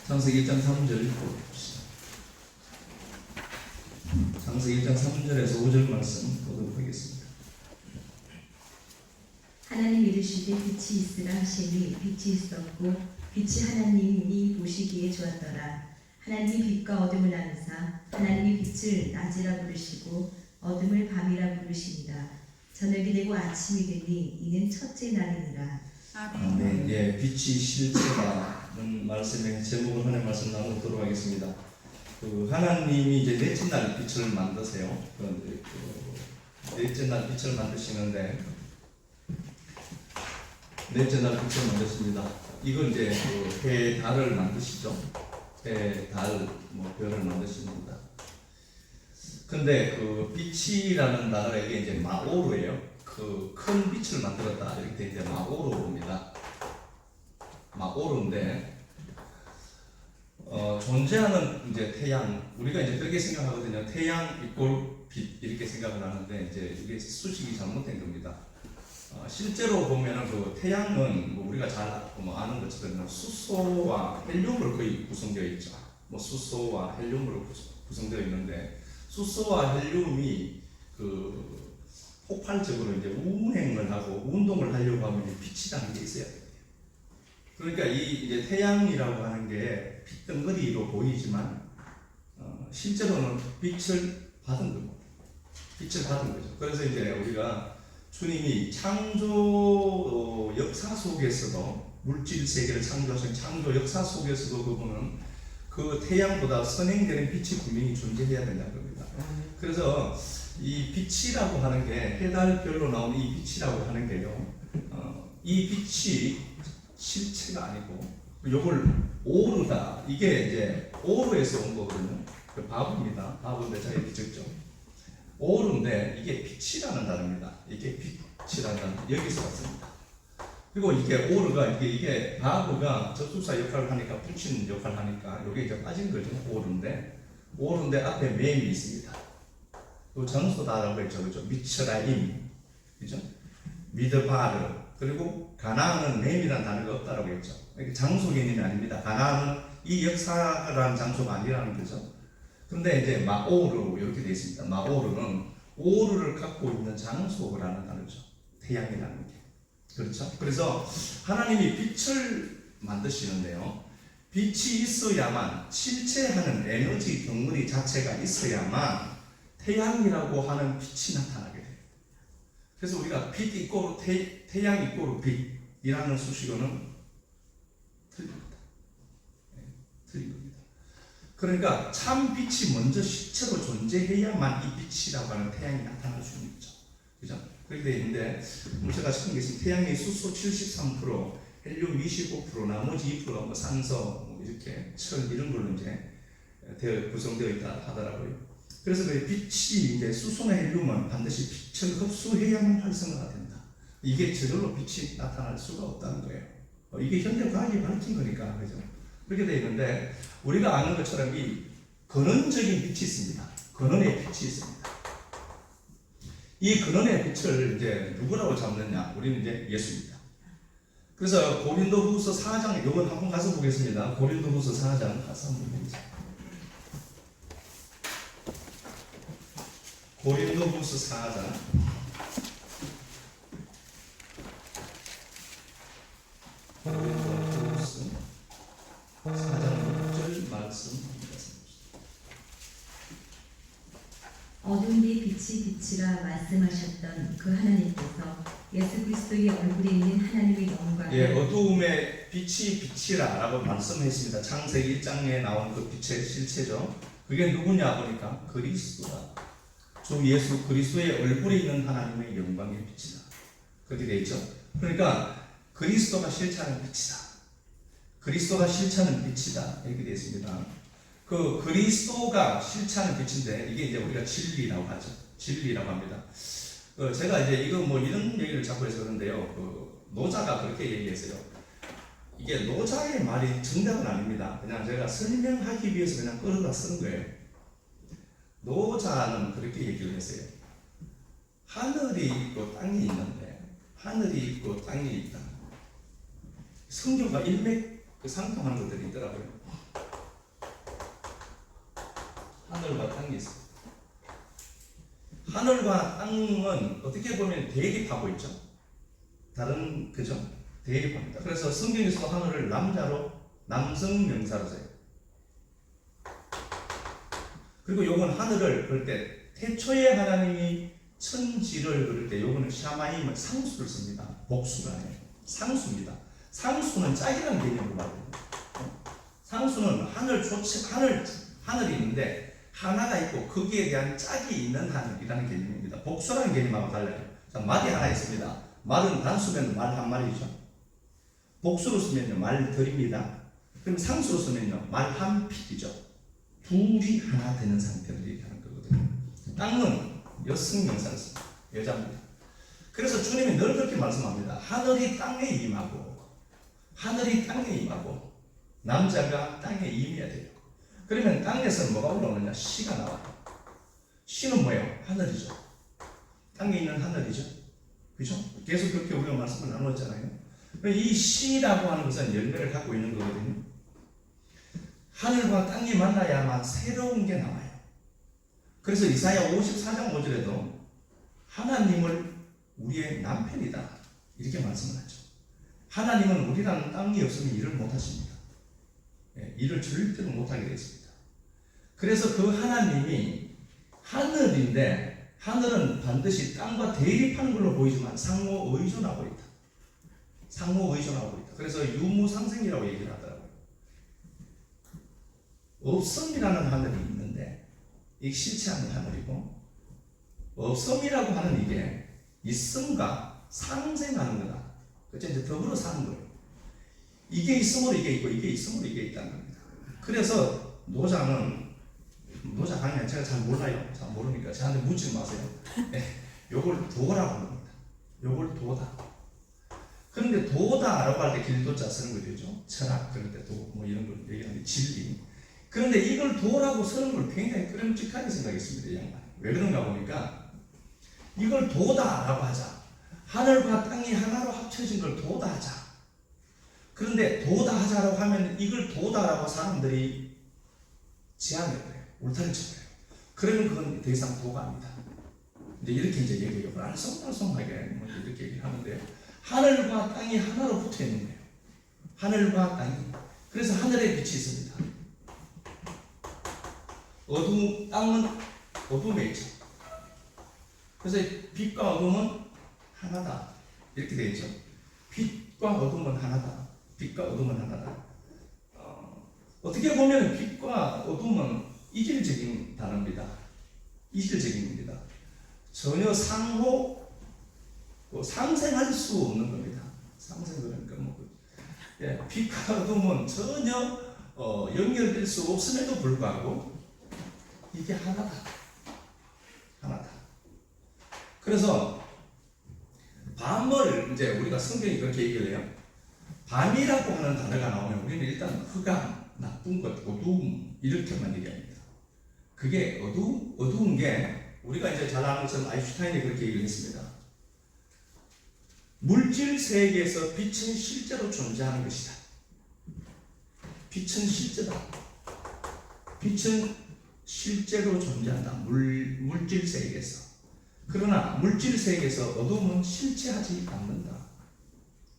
창세기 1장 3절 읽어봅시다. 창세기 1장 3절에서 5절 말씀 보도록 하겠습니다. 하나님 이르시되 빛이 있으라 하시니 빛이 있었고 빛이 하나님이 보시기에 좋았더라. 하나님이 빛과 어둠을 나누사 하나님이 빛을 낮이라 부르시고 어둠을 밤이라 부르시니라. 저녁이 되고 아침이 되니 이는 첫째 날이니라. 아멘. 예, 빛이 실체라는 말씀의 제목을 하나님 말씀 나누도록 하겠습니다. 하나님이 이제 넷째 날 빛을 만드세요. 넷째 날 빛을 만드시는데 넷째 날 빛을 만드십니다. 이건 이제 해, 달을 만드시죠. 해, 달, 별을 만드십니다. 근데 빛이라는 단어가 이게 이제 마오르예요. 큰 빛을 만들었다 이렇게 돼 이제 마오르입니다. 마오르인데 존재하는 이제 태양, 우리가 이제 그렇게 생각하거든요. 태양 이꼴 빛 이렇게 생각을 하는데 이제 이게 수식이 잘못된 겁니다. 실제로 보면은 태양은 우리가 잘 아는 것처럼 수소와 헬륨으로 거의 구성되어 있죠. 수소와 헬륨으로 구성되어 있는데 수소와 헬륨이 폭발적으로 이제 운행을 하고 운동을 하려고 하면 빛이라는 게 있어야 돼요. 그러니까 이제 태양이라고 하는 게 빛덩어리로 보이지만 실제로는 빛을 받은 거고, 빛을 받은 거죠. 그래서 이제 우리가 주님이 창조 역사 속에서도 물질 세계를 창조하신 창조 역사 속에서도 그분은 그 태양보다 선행되는 빛이 분명히 존재해야 된다는 겁니다. 그래서 이 빛이라고 하는 게 해달별로 나오는 이 빛이라고 하는 게요. 이 빛이 실체가 아니고 요걸 오르다 이게 이제 오르에서 온 거거든요. 바브입니다. 바브인데 잘 붙였죠. 오르인데 이게 빛이라는 단어입니다. 이게 빛이라는 단어 여기서 왔습니다. 그리고 이게 오르가 이게 바브가 접속사 역할을 하니까 붙이는 역할을 하니까 이게 이제 빠진 거죠. 오르인데 앞에 맴이 있습니다. 또 장소다라고 했죠, 그죠? 미츠라임, 그죠? 미드바르, 그리고 가나안은 맴이라는 단어가 없다라고 했죠. 장소 개념이 아닙니다. 가나안은 이 역사라는 장소가 아니라는 거죠. 근데 이제 마오르 이렇게 되어 있습니다. 마오르는 오르를 갖고 있는 장소라는 단어죠. 태양이라는 게. 그렇죠? 그래서 하나님이 빛을 만드시는데요. 빛이 있어야만 실체하는 에너지 덩어리 자체가 있어야만 태양이라고 하는 빛이 나타나게 돼요. 그래서 우리가 빛 이꼬르 태양 이꼬르 빛이라는 수식어는 틀립니다. 틀린 겁니다. 그러니까 참 빛이 먼저 실체로 존재해야만 이 빛이라고 하는 태양이 나타날 수 있죠. 그죠? 그렇게 되어 있는데 제가 처음 계신 태양의 수소 73%, 헬륨 25%, 나머지 2%가 산소 이렇게 철 이런 걸로 이제 구성되어 있다 하더라고요. 그래서 그 빛이 이제 수소나 헬륨은 반드시 빛을 흡수해야만 활성화가 된다. 이게 저절로 빛이 나타날 수가 없다는 거예요. 이게 현대 과학이 밝힌 거니까, 그죠? 그렇게 되어 있는데 우리가 아는 것처럼 이 근원적인 빛이 있습니다. 근원의 빛이 있습니다. 이 근원의 빛을 이제 누구라고 잡느냐? 우리는 이제 예수입니다. 그래서 고린도후서 4장 이건 한번 가서 보겠습니다. 고린도후서 4장 가서 한번 보겠습니다. 고린도후서 4장 고린도후서 4장 6절 말씀 어둠 뒤 빛이 빛이라 말씀하셨던 그 하나님께서 예수 그리스도의 얼굴에 있는 하나님의 영광을 어두움의 빛이 빛이라 라고 말씀했습니다. 창세기 1장에 나온 그 빛의 실체죠. 그게 누구냐 보니까 그리스도다. 주 예수 그리스도의 얼굴에 있는 하나님의 영광의 빛이다. 그렇게 되어 있죠. 그러니까 그리스도가 실체하는 빛이다. 그리스도가 실체하는 빛이다. 이렇게 되어 있습니다. 그 그리스도가 실체하는 빛인데 이게 이제 우리가 진리라고 하죠. 진리라고 합니다. 제가 이제 이거 이런 얘기를 자꾸 해서 그런데요. 노자가 그렇게 얘기했어요. 이게 노자의 말이 정답은 아닙니다. 그냥 제가 설명하기 위해서 그냥 끌어다 쓴 거예요. 노자는 그렇게 얘기를 했어요. 하늘이 있고 땅이 있는데 하늘이 있고 땅이 있다. 성경과 그 상통하는 것들이 있더라고요. 하늘과 땅이 있어요. 하늘과 땅은 어떻게 보면 대립하고 있죠. 다른 그죠? 대립합니다. 그래서 성경에서 하늘을 남자로 남성 명사로 써요. 그리고 요건 하늘을 그럴 때 태초에 하나님이 천지를 그럴 때 요거는 샤마임 상수를 씁니다. 복수가 아니에요. 상수입니다. 상수는 짝이라는 개념으로 말합니다. 상수는 하늘이 있는데 하나가 있고 거기에 대한 짝이 있는 하늘이라는 개념입니다. 복수라는 개념하고 달라요. 자, 말이 하나 있습니다. 말은 단수면 말 한 마리죠. 복수로 쓰면요 말들입니다. 그럼 상수로 쓰면요 말 한 필이죠. 둘이 하나 되는 상태를 얘기하는 거거든요. 땅은 여성명사를 씁니다. 여자입니다. 그래서 주님이 늘 그렇게 말씀합니다. 하늘이 땅에 임하고 남자가 땅에 임해야 돼요. 그러면 땅에서 뭐가 올라오느냐? 씨가 나와요. 씨는 뭐예요? 하늘이죠. 땅에 있는 하늘이죠. 그죠? 계속 그렇게 우리가 말씀을 나누었잖아요. 이 씨라고 하는 것은 열매를 갖고 있는 거거든요. 하늘과 땅이 만나야만 새로운 게 나와요. 그래서 이사야 54장 5절에도 하나님을 우리의 남편이다 이렇게 말씀을 하죠. 하나님은 우리라는 땅이 없으면 일을 못하십니다. 일을 절대로 못하게 되어 있습니다. 그래서 그 하나님이 하늘인데 하늘은 반드시 땅과 대립하는 걸로 보이지만 상호 의존하고 있다. 그래서 유무상생이라고 얘기를 하더라고요. 없음이라는 하늘이 있는데 이게 실체 않는 하늘이고, 없음이라고 하는 이게 있음과 상생하는 거다. 그렇죠? 이제 더불어 사는 거예요. 이게 있음으로 이게 있고 이게 있음으로 이게 있다는 겁니다. 그래서 노자 강의 제가 잘 몰라요. 잘 모르니까 저한테 묻지 마세요. 요걸 도라고 합니다. 요걸 도다. 그런데 도다라고 할 때 길도자 쓰는 거 되죠. 철학 그럴 때 도 뭐 이런 걸 얘기하는데 진리. 그런데 이걸 도라고 쓰는 걸 굉장히 끄름직하게 생각했습니다. 이 양반. 왜 그런가 보니까 이걸 도다라고 하자. 하늘과 땅이 하나로 합쳐진 걸 도다 하자. 그런데 도다 하자라고 하면 이걸 도다라고 사람들이 제안을 해요. 울타리 쳐요. 그러면 그건 더 이상 도가 아니다. 이제 이렇게 이제 얘기해요. 알쏭달쏭하게 뭐 이렇게 얘기를 하는데요. 하늘과 땅이 하나로 붙어 있는 거예요. 하늘과 땅이. 그래서 하늘에 빛이 있습니다. 땅은 어둠에 있죠. 그래서 빛과 어둠은 하나다. 이렇게 되어 있죠. 빛과 어둠은 하나다. 어떻게 보면 빛과 어둠은 이질적인 단어입니다. 이질적입니다. 전혀 상생할 수 없는 겁니다. 그러니까 빛과 어둠은 전혀 연결될 수 없음에도 불구하고 이게 하나다. 그래서 밤을 이제 우리가 성경이 그렇게 얘기를 해요. 밤이라고 하는 단어가 나오면 우리는 일단 흑암, 나쁜 것, 어두움 이렇게만 얘기합니다. 그게 어두운 게 우리가 이제 잘 아는 것은 아인슈타인이 그렇게 얘기를 했습니다. 물질 세계에서 빛은 실제로 존재하는 것이다. 빛은 실제다. 빛은 실제로 존재한다. 물질 세계에서. 그러나 물질 세계에서 어둠은 실체하지 않는다.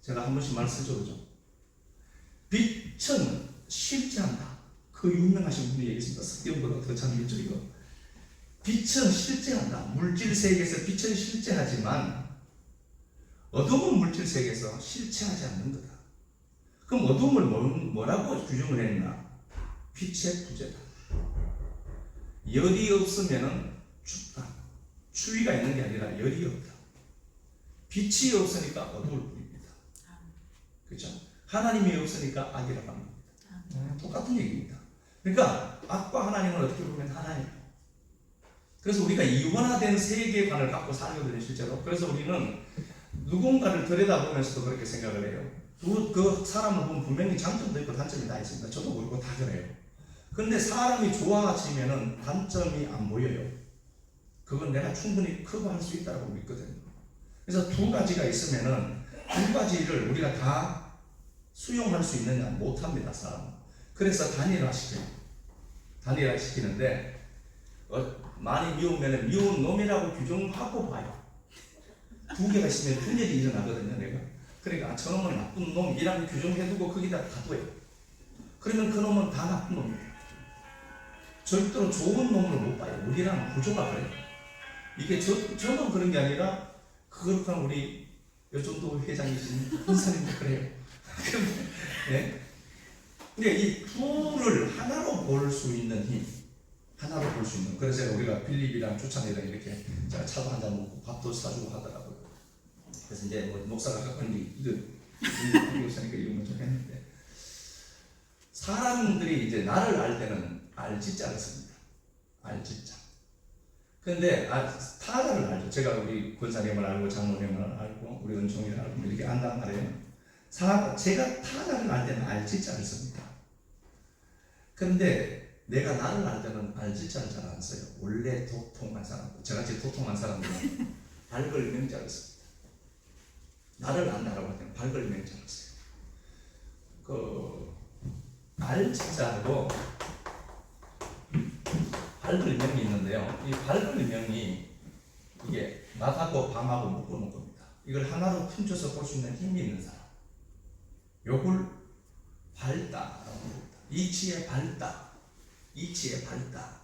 제가 한 번씩 말씀드렸죠. 그죠? 빛은 실제한다. 그 유명하신 분이 얘기했습니다. 석경보다 더 참 있죠 이거. 빛은 실제한다. 물질 세계에서 빛은 실제하지만 어둠은 물질 세계에서 실체하지 않는 거다. 그럼 어둠을 뭐라고 규정을 했나? 빛의 부재다. 열이 없으면 춥다. 추위가 있는 게 아니라 열이 없다. 빛이 없으니까 어두울 뿐입니다. 그렇죠? 하나님이 없으니까 악이라고 합니다. 똑같은 얘기입니다. 그러니까 악과 하나님은 어떻게 보면 하나예요. 그래서 우리가 이원화된 세계관을 갖고 살거든요, 실제로. 그래서 우리는 누군가를 들여다보면서도 그렇게 생각을 해요. 그 사람을 보면 분명히 장점도 있고 단점이 다 있습니다. 저도 모르고 다 그래요. 그런데 사람이 좋아지면은 단점이 안 보여요. 그건 내가 충분히 커버할 수 있다고 믿거든요. 그래서 두 가지가 있으면은 두 가지를 우리가 다 수용할 수 있느냐? 못합니다, 사람은. 그래서 단일화 시켜요. 단일화 시키는데 많이 미우면 미운 놈이라고 규정하고 봐요. 두 개가 있으면 분열이 일어나거든요, 내가. 그러니까 저놈은 나쁜 놈이라고 규정해두고 거기다 가둬요. 그러면 그 놈은 다 나쁜 놈이에요. 절대로 좋은 놈을 못 봐요. 우리랑 구조가 그래요. 이게 저만 그런 게 아니라 그렇다면 우리 요즘도 회장이신 권사님도 그래요. 네? 근데 이 둘을 하나로 볼 수 있는 힘, 하나로 볼 수 있는. 그래서 우리가 빌립이랑 주찬이랑 이렇게 제가 차도 한잔 먹고 밥도 사주고 하더라고요. 그래서 이제 뭐 목사가 갖고 있는 이거 목사니까 이런 거 좀 했는데, 사람들이 이제 나를 알 때는 알지자를 씁니다. 알지자. 근데 타자를 알죠. 제가 우리 권사님을 알고 장로님을 알고 우리 은총이를 알고 이렇게 안단 말이에요. 제가 타자를 알 때는 알지자를 씁니다. 그런데 내가 나를 알 때는 알지자를 잘 안 써요. 원래 도통한 사람들, 저같이 도통한 사람들은 발걸 명자를 씁니다. 나를 안다라고 할 때는 발걸 명자를 써요. 그 알지자하고 발걸명이 있는데요. 이 발걸명이 이게 낮하고 밤하고 묶어놓은 겁니다. 이걸 하나로 틈쳐서 볼 수 있는 힘이 있는 사람. 요걸 발다라고 합니다. 이치의 발다. 이치의 발다.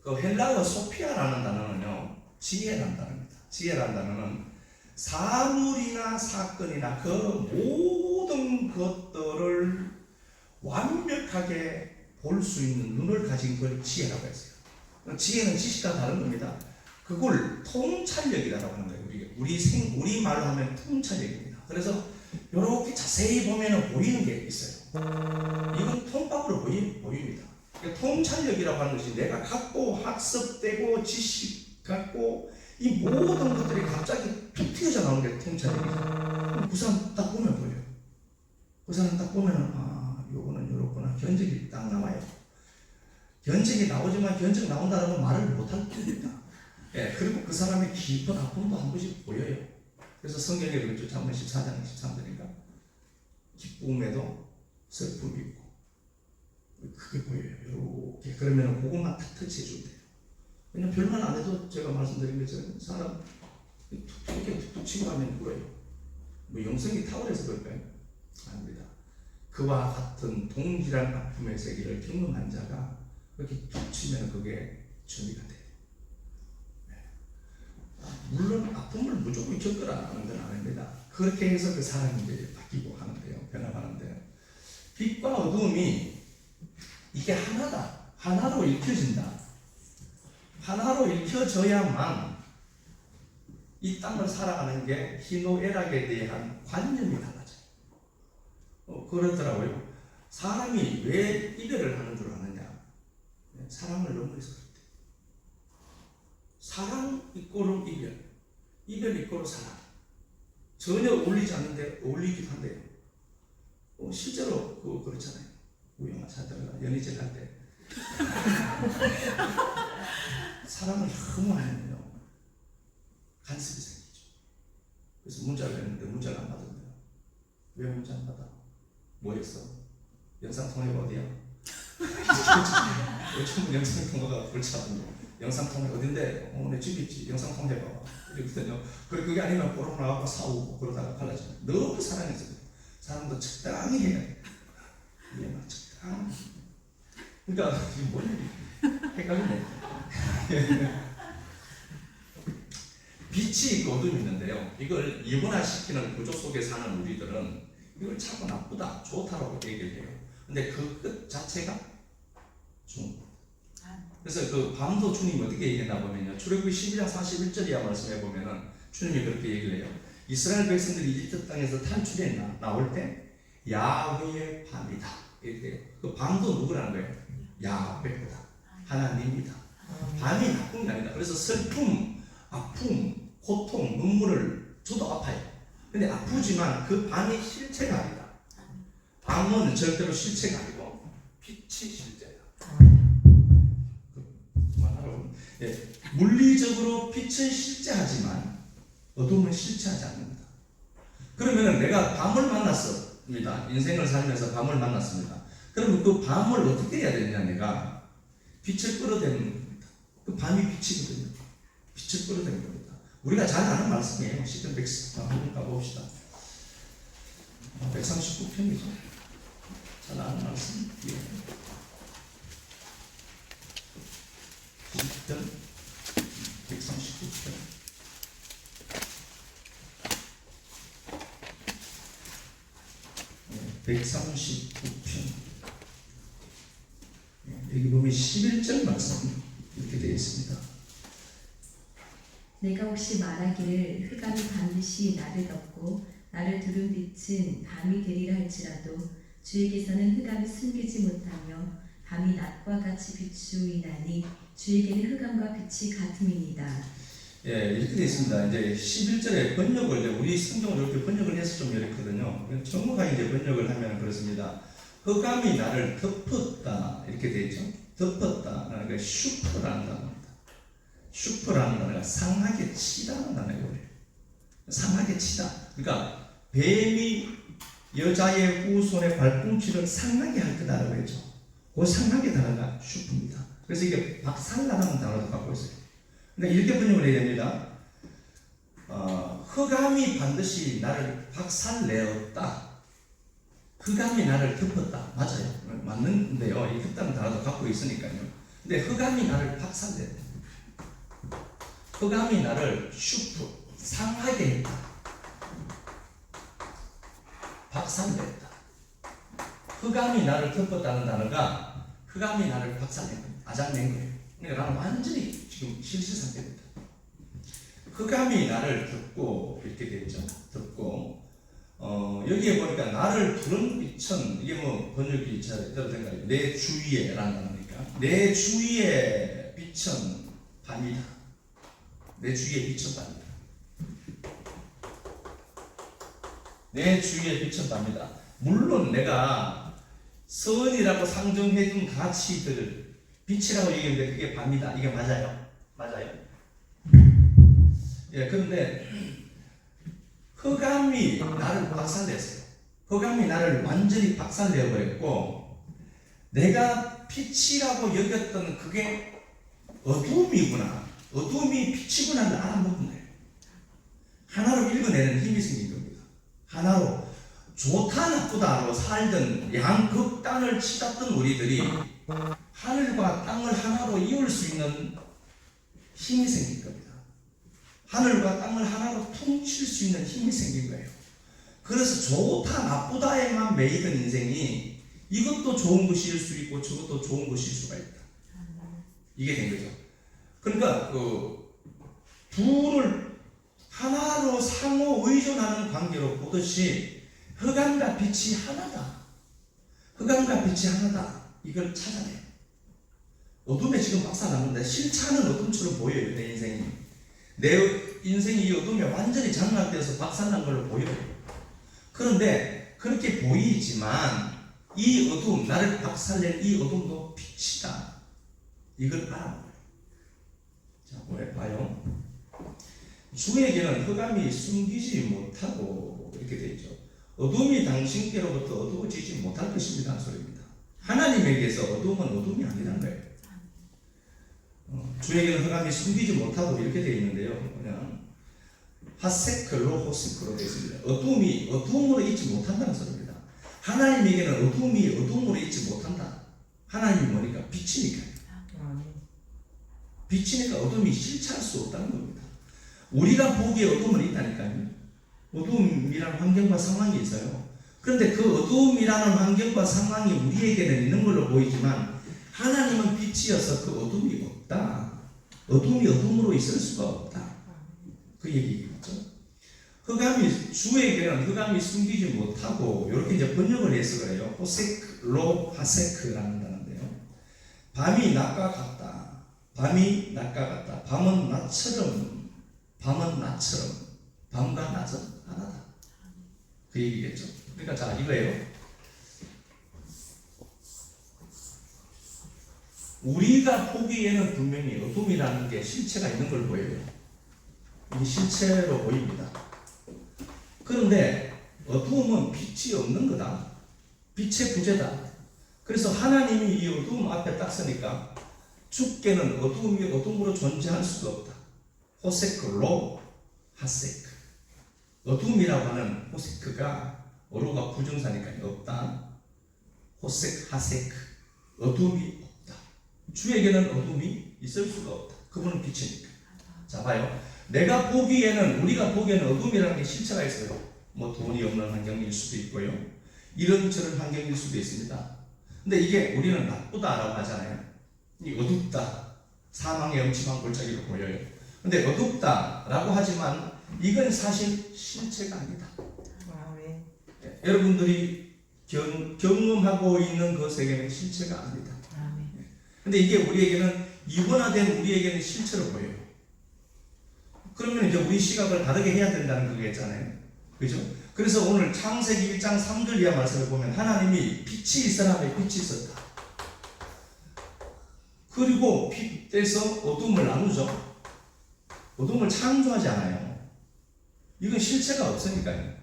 그 헬라어 소피아라는 단어는요, 지혜라는 단어입니다. 지혜라는 단어는 사물이나 사건이나 그 모든 것들을 완벽하게 볼 수 있는 눈을 가진 걸 지혜라고 했어요. 지혜는 지식과 다른 겁니다. 그걸 통찰력이라고 하는 거예요. 우리 말로 하면 통찰력입니다. 그래서 이렇게 자세히 보면 보이는 게 있어요. 이건 통밥으로 보입니다. 그러니까 통찰력이라고 하는 것이 내가 갖고 학습되고 지식 갖고 이 모든 것들이 갑자기 툭 튀어져 나오는 게 통찰력이죠. 그 사람 딱 보면 보여요. 그 사람 딱 보면 요거는 요렇구나. 견적이 딱 나와요. 견적이 나오지만 견적 나온다는 말을 못할 겁니다. 예, 그리고 그 사람의 깊은 아픔도 한 번씩 보여요. 그래서 성경에 그렇죠. 잠언 14장 13절인가 기쁨에도 슬픔이 있고 그게 보여요. 이렇게. 그러면 그것만 탁 터치해 주면 돼요. 왜냐면 별말 안 해도 제가 말씀드린 것처럼 사람 이렇게 툭툭 치고 가면 뭐예요? 뭐 영성이 탁월해서 그럴까요? 아닙니다. 그와 같은 동일한 아픔의 세계를 경험한 자가 그렇게 툭 치면 그게 전이가 돼요. 네. 물론 아픔을 무조건 겪으라는 건 아닙니다. 그렇게 해서 그 사람이 이제 바뀌고 하는데요. 변화하는데요. 빛과 어두움이 이게 하나다. 하나로 읽혀진다. 하나로 읽혀져야만 이 땅을 살아가는 게 희노애락에 대한 관념이 달라져요. 그렇더라고요. 사람이 왜 이별을 하는 줄 아느냐? 사랑을 너무 해서 그렇대. 사랑 이꼬르 이별, 이별 이꼬르 사랑. 전혀 어울리지 않는데 어울리기도 한데요. 실제로 그렇잖아요. 우영아 사다가 연희질 할 때 사랑을 너무 하면요 간섭이 생기죠. 그래서 문자를 했는데 문자를 안 받았네요. 왜 문자 안 받아? 뭐였어? 영상통화가 어디야? 요즘 영상통화가 골치 아픈데 영상통화 어딘데? 내 집에 있지. 영상통화 해봐. 이러거든요. 그게 아니면 보러 나가고 싸우고 그러다가 갈라져요. 너무 사랑해서 사람도 적당히 해야 돼. 이게 막 적당히. 그러니까 이게 뭔 일이 헷갈리네. 빛이 있고 어둠이 있는데요. 이걸 이분화시키는 구조 속에 사는 우리들은 이걸 자꾸 나쁘다, 좋다라고 얘기를 해요. 근데 그 끝 자체가 좋은 것. 그래서 그 밤도 주님이 어떻게 얘기했나 보면요. 출애굽기 12장 41절이야 말씀해 보면은 주님이 그렇게 얘기를 해요. 이스라엘 백성들이 이집트 땅에서 탈출해 나올 때 야훼의 밤이다. 이렇게 그 밤도 누구라는 거예요? 야훼다. 하나님이다. 밤이 나쁜 게 아니다. 그래서 슬픔, 아픔, 고통, 눈물을 저도 아파요. 근데 아프지만 그 밤이 실체가 아니다. 밤은 절대로 실체가 아니고 빛이 실제다. 물리적으로 빛은 실제하지만 어둠은 실체하지 않는다. 그러면 내가 밤을 만났어. 만났습니다. 인생을 살면서 밤을 만났습니다. 그러면 그 밤을 어떻게 해야 되느냐? 내가 빛을 끌어대는 겁니다. 그 밤이 빛이거든요. 빛을 끌어대는 겁니다. 우리가 잘 아는 말씀이에요. 시편 100 한번 가봅시다. 139편이죠. 잘 아는 말씀. 시편 139편. 139편. 여기 보면 11절 말씀 이렇게 되어 있습니다. 내가 혹시 말하기를 흑암이 반드시 나를 덮고 나를 두른 빛은 밤이 되리라 할지라도 주에게서는 흑암이 숨기지 못하며 밤이 낮과 같이 비추이나니 주에게는 흑암과 빛이 같음이니이다. 예, 이렇게 되어 있습니다. 이제 11절에 번역을 이제 우리 성경을 이렇게 번역을 해서 좀 이렇거든요. 정확하게 이제 번역을 하면 그렇습니다. 흑암이 나를 덮었다 이렇게 되어 있죠. 덮었다. 그러니까 슈퍼라는 단어입니다. 슈퍼라는 단어가 상하게 치다는 단어예요. 상하게 치다. 그러니까 뱀이 여자의 후손의 발꿈치를 상하게 할 거다라고 했죠. 그 상하게 단어가 슈퍼입니다. 그래서 이게 박살나라는 단어도 갖고 있어요. 그러니까 이렇게 번역을 해야 됩니다. 흑암이 반드시 나를 박살내었다. 흑암이 나를 덮었다. 맞아요. 맞는데요. 이 덮다는 단어도 갖고 있으니까요. 근데 흑암이 나를 박살냈다. 흑암이 나를 상하게 했다. 박살냈다. 흑암이 나를 덮었다는 단어가 흑암이 나를 박살낸 거예요. 아작낸 거예요. 그러니까 나는 완전히 지금 실시 상태입니다. 흑암이 나를 덮고 이렇게 되죠. 덮고 여기에 보니까 나를 두른 빛은 이게 뭐 번역이 잘 생각해요. 내 주위에라는 단어니까 내 주위의 빛은 밤이다. 내 주위의 빛은 밤이다. 내 주위의 빛은 밤이다. 물론 내가 선이라고 상정해준 가치들을 빛이라고 얘기했는데 그게 밤이다. 이게 맞아요. 맞아요. 예, 그런데 흑암이 나를 박살냈어요. 흑암이 나를 완전히 박살내버렸고 내가 빛이라고 여겼던 그게 어둠이구나. 어둠이 빛이구나를 알아먹은 거예요. 하나로 읽어내는 힘이 생긴 겁니다. 하나로 좋다 나쁘다로 살던 양극단을 치닫던 우리들이 하늘과 땅을 하나로 이을 수 있는 힘이 생긴 겁니다. 하늘과 땅을 하나로 통칠 수 있는 힘이 생긴 거예요. 그래서 좋다 나쁘다에만 매이던 인생이 이것도 좋은 것일 수 있고 저것도 좋은 것일 수가 있다. 이게 된 거죠. 그러니까 둘을 하나로 상호 의존하는 관계로 보듯이 흑암과 빛이 하나다. 흑암과 빛이 하나다. 이걸 찾아내요. 어둠에 지금 박살났는데 실체는 어둠처럼 보여요. 내 인생이. 내 인생이 이 어둠에 완전히 장악되어서 박살난 걸로 보여요. 그런데 그렇게 보이지만 이 어둠, 나를 박살낸 이 어둠도 빛이다. 이걸 알아봐요. 자, 왜 봐요? 주에게는 흑암이 숨기지 못하고 이렇게 되어 있죠. 어둠이 당신께로부터 어두워지지 못할 것입니다. 소리입니다. 하나님에게서 어둠은 어둠이 아니라는 거예요. 주에게는 흑암이 숨기지 못하고 이렇게 되어 있는데요. 그냥 하세클로 호세크로 되어 있습니다. 어둠이 어둠으로 있지 못한다는 소리입니다. 하나님에게는 어둠이 어둠으로 있지 못한다. 하나님이 뭐니까? 빛이니까요. 빛이니까 어둠이 실체할 수 없다는 겁니다. 우리가 보기에 어둠은 있다니까요. 어둠이라는 환경과 상황이 있어요. 그런데 그 어둠이라는 환경과 상황이 우리에게는 있는 걸로 보이지만 하나님은 빛이어서 그 어둠이 없다. 어둠이 어둠으로 있을 수가 없다. 그 얘기겠죠. 흑암이 주에게는 흑암이 숨기지 못하고 이렇게 이제 번역을 해서 그래요. 호세크로 하세크라는 단어인데요. 밤이 낮과 같다. 밤이 낮과 같다. 밤은 낮처럼 밤과 낮은 하나다. 그 얘기겠죠. 그러니까 자 이거예요. 우리가 보기에는 분명히 어둠이라는 게 실체가 있는 걸 보여요. 이게 실체로 보입니다. 그런데 어두움은 빛이 없는 거다. 빛의 부재다. 그래서 하나님이 이 어두움 앞에 딱 서니까 주께는 어두움이 어둠으로 존재할 수가 없다. 호세크로 하세크. 어둠이라고 하는 호세크가 어로가 부정사니까 없다. 호세크 하세크. 어둠이 없다. 주에게는 어둠이 있을 수가 없다. 그분은 빛이니까. 자 봐요. 내가 보기에는 우리가 보기에는 어둠이라는 게 실체가 있어요. 뭐 돈이 없는 환경일 수도 있고요. 이런저런 환경일 수도 있습니다. 근데 이게 우리는 나쁘다라고 하잖아요. 이 어둡다. 사망의 엄침한 골짜기로 보여요. 근데 어둡다라고 하지만 이건 사실 실체가 아니다. 여러분들이 경험하고 있는 그 세계는 실체가 아니다. 근데 이게 우리에게는 이원화된 우리에게는 실체로 보여요. 그러면 이제 우리 시각을 다르게 해야 된다는 거겠잖아요. 그죠? 그래서 오늘 창세기 1장 3절 이하 말씀을 보면 하나님이 빛이 있으라며 빛이 있었다. 그리고 빛에서 어둠을 나누죠. 어둠을 창조하지 않아요. 이건 실체가 없으니까요.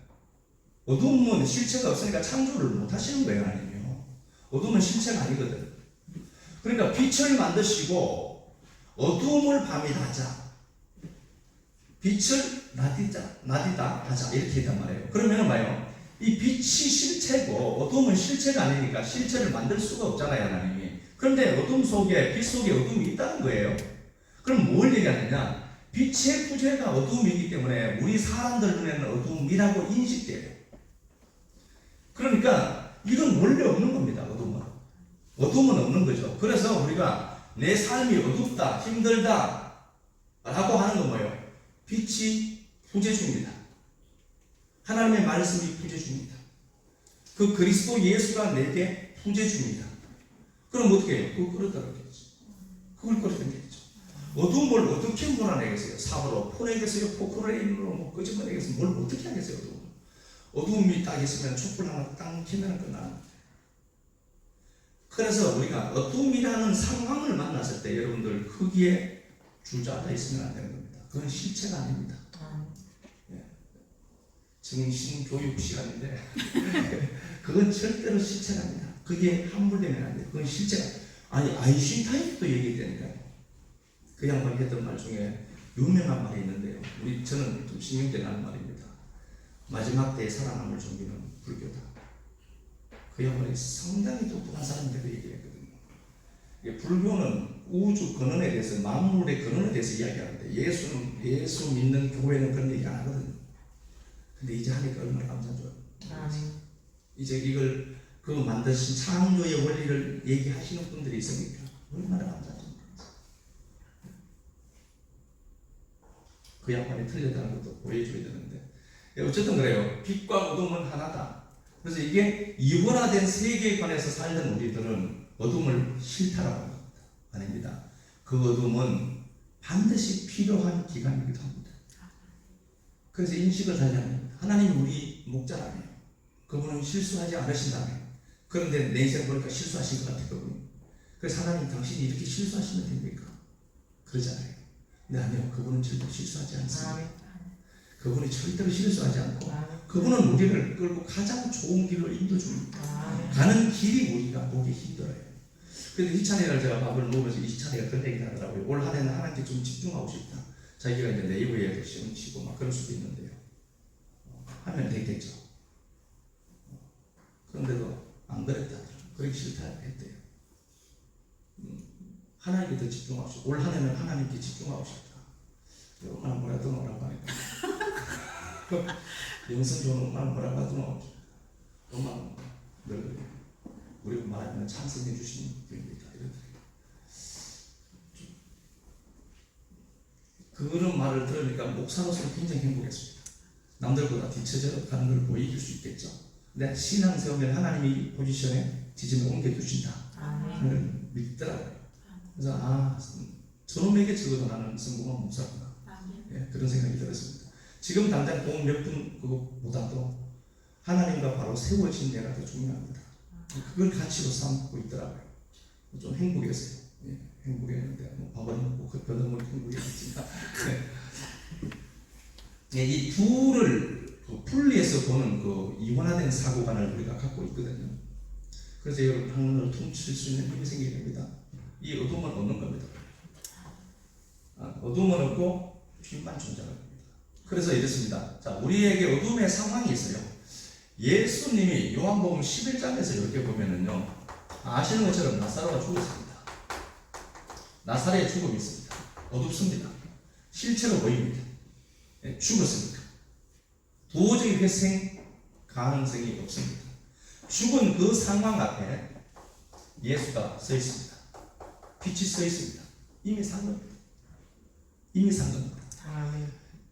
어둠은 실체가 없으니까 창조를 못 하시는 거예요, 하나님이요. 어둠은 실체가 아니거든. 그러니까 빛을 만드시고 어둠을 밤이다 하자. 빛을 낮이다 하자. 이렇게 했단 말이에요. 그러면 봐요. 이 빛이 실체고 어둠은 실체가 아니니까 실체를 만들 수가 없잖아요, 하나님이. 그런데 어둠 속에, 빛 속에 어둠이 있다는 거예요. 그럼 뭘 얘기하느냐? 빛의 부재가 어둠이기 때문에 우리 사람들 눈에는 어둠이라고 인식돼요. 그러니까 이건 원래 없는 겁니다. 어둠은. 어둠은 없는 거죠. 그래서 우리가 내 삶이 어둡다, 힘들다 라고 하는 건 뭐예요? 빛이 부재 중입니다. 하나님의 말씀이 부재 중입니다. 그 그리스도 예수가 내게 부재 중입니다. 그럼 어떻게 해요? 그걸 끌어당기겠죠. 그걸 끌어당기겠죠. 어둠을 어떻게 몰아내겠어요? 삽으로 포내겠어요? 포크레인으로 뭐 끄집어내겠어요? 뭘 어떻게 하겠어요? 어둠이 딱 있으면 촛불 하나 딱 켜면 끝나. 그래서 우리가 어둠이라는 상황을 만났을 때 여러분들 거기에 주저앉아 있으면 안 되는 겁니다. 그건 실체가 아닙니다. 정신교육 시간인데 그건 절대로 실체가 아닙니다. 그게 함몰되면 안 돼요. 그건 실체가 아니 아인슈타인도 얘기했다니까요. 그 양반이 했던 말 중에 유명한 말이 있는데요. 저는 좀 신경제 나는 말입니다. 마지막 때에 살아남을 종교는 불교다. 그 양반이 상당히 똑똑한 사람인데도 얘기했거든요. 불교는 우주 근원에 대해서 만물의 근원에 대해서 이야기하는데 예수 믿는 교회는 그런 얘기 안 하거든요. 근데 이제 하니까 얼마나 감사해요. 이제 이걸 그 만드신 창조의 원리를 얘기하시는 분들이 있으니까 얼마나 감사합니까. 그 양반이 틀렸다는 것도 보여줘야 되는데 어쨌든 그래요. 빛과 어둠은 하나다. 그래서 이게 이원화된 세계관에서 살던 우리들은 어둠을 싫다라고 합니다. 아닙니다. 그 어둠은 반드시 필요한 기간이기도 합니다. 그래서 인식을 달리합니다. 하나님이 우리 목자라며 그분은 실수하지 않으신다며. 그런데 내 인생 보니까 실수하신 것 같았거든요. 그래서 하나님 당신이 이렇게 실수하시면 됩니까? 그러잖아요. 근데 아니요. 그분은 절대로 실수하지 않습니다. 그분이 절대로 실수하지 않고 그분은 우리를 끌고 가장 좋은 길로 인도줍니다. 가는 길이 우리가 보기 힘들어요. 근데 이 차례를 제가 밥을 먹으면서 이 차례가 그런 얘기를 하더라고요. 올 한 해는 하나님께 좀 집중하고 싶다. 자기가 이제 네이버에 시험 치고 막 그럴 수도 있는데요. 하면 되겠죠. 그런데도 안 그랬다. 그러기 싫다 했대요. 하나님께 더 집중하고 싶다. 올 한 해는 하나님께 집중하고 싶다. 얼마나 뭐라 더노라고 하니까. 영성 좋은 얼마나 뭐라고 하더노. 얼마나 늘 우리 말하면 찬성해 주시는 분입니다. 그런 말을 들으니까 목사로서는 굉장히 행복했습니다. 남들보다 뒤처져 가는 걸 보이길 수 있겠죠. 근데 신앙 세우면 하나님이 포지션에 지점에 옮겨두신다. 그걸 믿더라고요. 그래서 저놈에게 적어도 나는 성공한 목사구나. 예, 그런 생각이 들었습니다. 지금 당장 돈 몇 푼 그것보다도 하나님과 바로 세워진 내가 더 중요합니다. 그걸 가치로 삼고 있더라고요. 좀 행복했어요. 예, 행복했는데 밥을 먹고 그 변함을 행복했지만 이 둘을 그 분리해서 보는 그 이원화된 사고관을 우리가 갖고 있거든요. 그래서 여러분 학문을 퉁칠 수 있는 힘이 생기게 됩니다. 이 어둠은 없는 겁니다. 어둠은 없고 빛만 존재합니다. 그래서 이렇습니다. 자, 우리에게 어둠의 상황이 있어요. 예수님이 요한복음 11장에서 이렇게 보면은요, 아시는 것처럼 나사로가 죽었습니다. 나사로의 죽음이 있습니다. 어둡습니다. 실체로 보입니다. 죽었습니다. 도저히 회생 가능성이 없습니다. 죽은 그 상황 앞에 예수가 서 있습니다. 빛이 서 있습니다. 이미 산 겁니다. 이미 산 겁니다.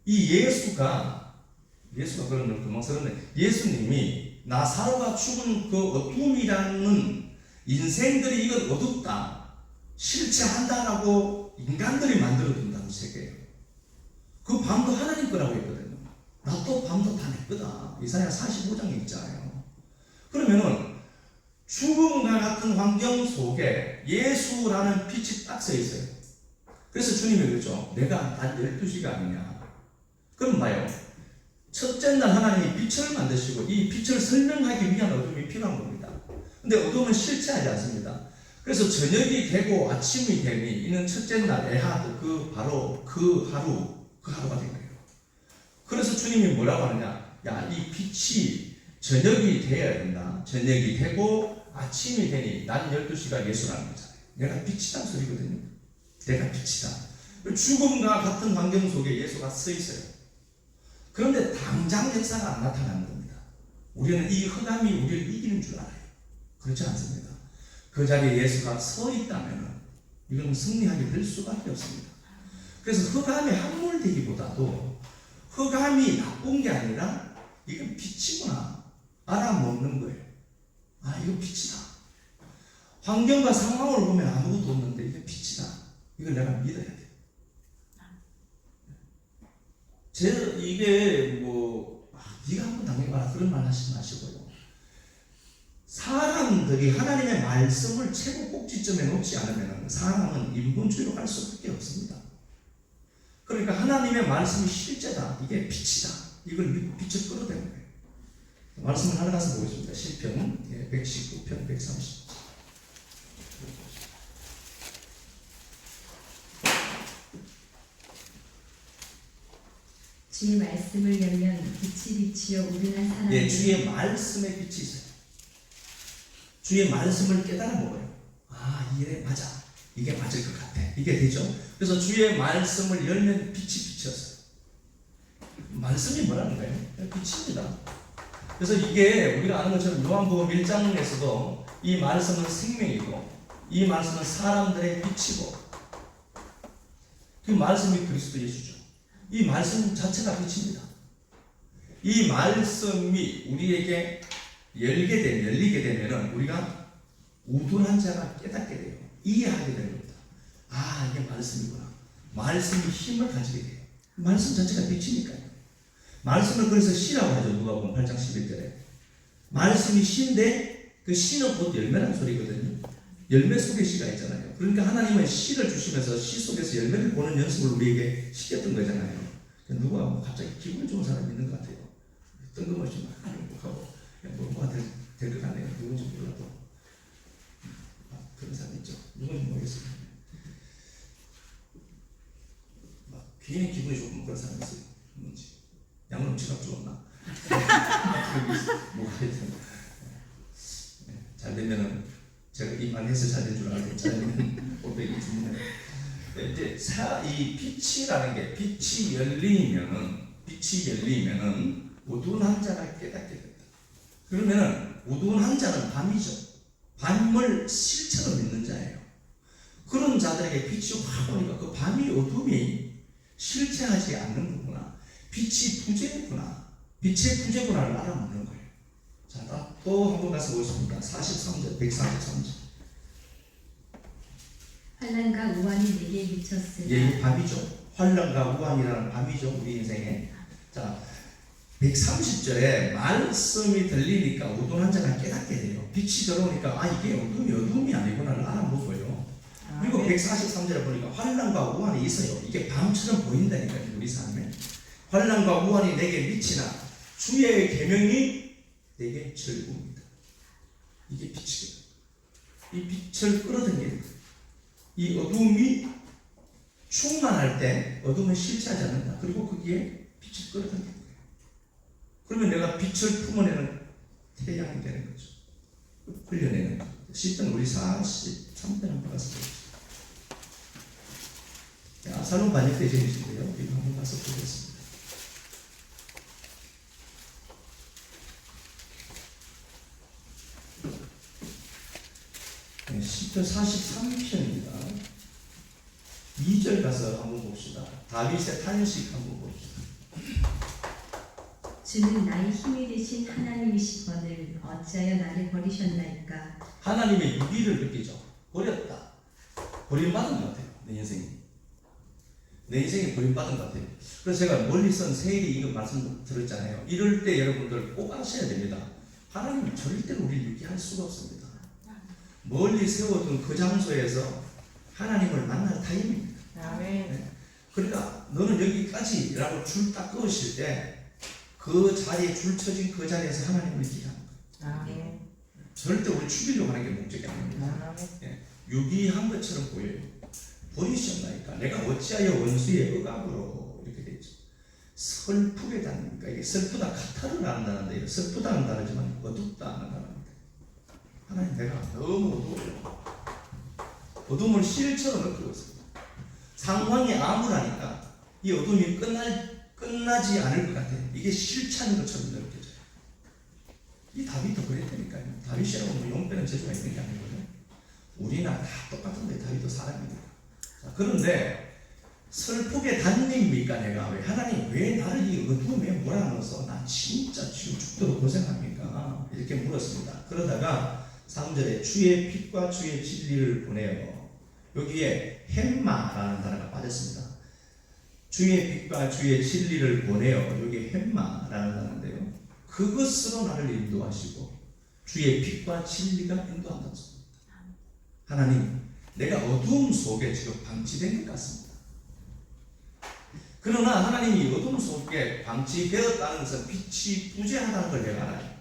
이 예수가 그런 걸 금방스럽네. 예수님이 나사로가 죽은 그 어둠이라는 인생들이 이건 어둡다, 실체한다라고 인간들이 만들어둔다는 세계예요. 그 밤도 하나님 거라고 했거든요. 낮도 밤도 다 내 거다. 이사야 45장에 있잖아요. 그러면은 죽음과 같은 환경 속에 예수라는 빛이 딱 서 있어요. 그래서 주님이 그러죠. 내가 단 12시가 아니냐. 그럼 봐요. 첫째 날 하나님이 빛을 만드시고 이 빛을 설명하기 위한 어둠이 필요한 겁니다. 근데 어둠은 실체하지 않습니다. 그래서 저녁이 되고 아침이 되니 이는 첫째 날 에하드, 바로 그 하루가 된 거예요. 그래서 주님이 뭐라고 하느냐. 야, 이 빛이 저녁이 되어야 된다. 저녁이 되고 아침이 되니 난 12시가 예수라는 거잖아요. 내가 빛이다 소리거든요. 내가 빛이다. 죽음과 같은 환경 속에 예수가 서 있어요. 그런데 당장 역사가 안 나타나는 겁니다. 우리는 이 흑암이 우리를 이기는 줄 알아요. 그렇지 않습니다. 그 자리에 예수가 서 있다면 이건 승리하게 될 수밖에 없습니다. 그래서 흑암에 함몰되기보다도 흑암이 나쁜 게 아니라 이건 빛이구나 알아먹는 거예요. 아, 이건 빛이다. 환경과 상황을 보면 아무것도 없는데 이게 빛이다. 이걸 내가 믿어야 돼. 이게 네가 한번 당해봐라 그런 말 하시지 마시고요. 사람들이 하나님의 말씀을 최고 꼭지점에 놓지 않으면 사람은 인본주의로 갈 수밖에 없습니다. 그러니까 하나님의 말씀이 실제다. 이게 빛이다. 이걸 믿고 빛을 끌어대는 거예요. 말씀을 하나 가서 보겠습니다. 시편 119편 130. 주의 말씀을 열면 빛이 비치어 우둔한 사람이 예, 주의 말씀에 빛이 있어요. 주의 말씀을 깨달아 먹어요. 아, 이게 맞아. 이게 맞을 것 같아. 이게 되죠. 그래서 주의 말씀을 열면 빛이 비쳤어요. 말씀이 뭐라는 거예요? 빛입니다. 그래서 이게 우리가 아는 것처럼 요한복음 1장에서도 이 말씀은 생명이고 이 말씀은 사람들의 빛이고 그 말씀이 그리스도 예수죠. 이 말씀 자체가 빛입니다. 이 말씀이 우리에게 열리게 되면 우리가 우둔한 자가 깨닫게 돼요. 이해하게 됩니다. 아, 이게 말씀이구나. 말씀이 힘을 가지게 돼요. 말씀 자체가 빛이니까요. 말씀을 그래서 씨라고 하죠. 누가복음 8장 11절에. 말씀이 씨인데 그 씨는 곧 열매라는 소리거든요. 열매 속에 씨가 있잖아요. 그러니까 하나님은 씨를 주시면서 씨 속에서 열매를 보는 연습을 우리에게 시켰던 거잖아요. 누가 갑자기 기분 좋은 사람이 있는 것 같아요. 뜬금없이 막 행복하고 뭔가 될 것 같네요. 누군지 몰라도 그런 사람 있죠. 누군지 모르겠습니다. 막 괜히 기분이 좋으면 그런 사람이 있어요. 뭔지 양놈 지갑 주었나? 뭐가 하여튼 잘 되면은 제가 이만해서 잘 된 줄 알고 잘 되면 500이 주문해요. 이제 이 빛이라는 게 빛이 열리면은 우둔한 자가 깨닫게 된다. 그러면은 우둔한 자는 밤이죠. 밤을 실체로 믿는 자예요. 그런 자들에게 빛이 확 오니까 그 밤이 어둠이 실체하지 않는 거구나. 빛이 부재구나. 빛의 부재구나를 알아먹는 거예요. 자, 또 한 번 가서 보겠습니다. 43절, 143절. 환난과 우환이 내게 미쳤으나 예, 밤이죠. 환난과 우환이라는 밤이죠. 우리 인생에. 자, 130절에 말씀이 들리니까 우둔한 자가 깨닫게 돼요. 빛이 들어오니까 아, 이게 어둠이 아니구나를 알아먹어요. 그리고 143절에 보니까 환난과 우환이 있어요. 이게 밤처럼 보인다니까요. 우리 삶에. 환난과 우환이 내게 미치나 주의 계명이 내게 절구입니다. 이게 빛이거든요. 이 빛을 끌어당기는 거예요. 이 어둠이 충만할 때 어둠은 실체하지 않는다. 그리고 거기에 빛을 끌어당기는 거예요. 그러면 내가 빛을 품어내는 태양이 되는 거죠. 흘려내는 거죠. 시편 우리 43편 한번 가서 봅시다. 아살롬 반역 때 재밌는데요. 이거 한번 가서 보겠습니다. 시편 43편입니다. 2절 가서 한번 봅시다. 다윗의 탄식 한번 봅시다. 주는 나의 힘이 되신 하나님이시거늘 어찌하여 나를 버리셨나이까. 하나님의 유기를 느끼죠. 버렸다. 버림받은 것 같아요. 내 인생이. 내 인생이 버림받은 것 같아요. 그래서 제가 멀리선 세일이 이거 말씀 들었잖아요. 이럴 때 여러분들 꼭 아셔야 됩니다. 하나님은 절대로 우리를 유기할 수가 없습니다. 멀리 세워둔 그 장소에서 하나님을 만날 타임입니다. 네. 그러니까 너는 여기까지 라고 줄 딱 그으실 때 그 자리에 줄 쳐진 그 자리에서 하나님을 기하는 거예요. 절대 우리 죽이려고 하는 게 목적이 아닙니다. 예. 유기한 것처럼 보여요. 버리셨나이까 내가 어찌하여 원수의 억압으로 이렇게 되죠. 슬프게 다닙니까? 이게 슬프다 카타를 한다는데 슬프다는 단어지만 어둡다는 단어입니다. 하나님 내가 너무 어두워요. 어둠을 실처럼 느끼고 있습니다. 상황이 암울하니까 이 어둠이 끝나지 않을 것 같아요. 이게 실체하는 것처럼 느껴져요. 이 다윗도 그랬다니까요. 다윗이라고 뭐 용빼는 재주가 있는 게 아니거든요. 우리나 다 똑같은데 다윗도 사람입니다. 자, 그런데 슬프게 다닙니까? 내가 왜 하나님 왜 나를 이 어둠에 몰아넣어서 나 진짜 지금 죽도록 고생합니까? 이렇게 물었습니다. 그러다가 3절에 주의 빛과 주의 진리를 보내어 여기에 햄마라는 단어가 빠졌습니다. 주의 빛과 주의 진리를 보내어 여기 햄마라는 단어인데요. 그것으로 나를 인도하시고 주의 빛과 진리가 인도한다는 소리입니다. 하나님 내가 어두움 속에 지금 방치된 것 같습니다. 그러나 하나님이 어둠 속에 방치되었다는 것은 빛이 부재하다는 걸 내가 알아요.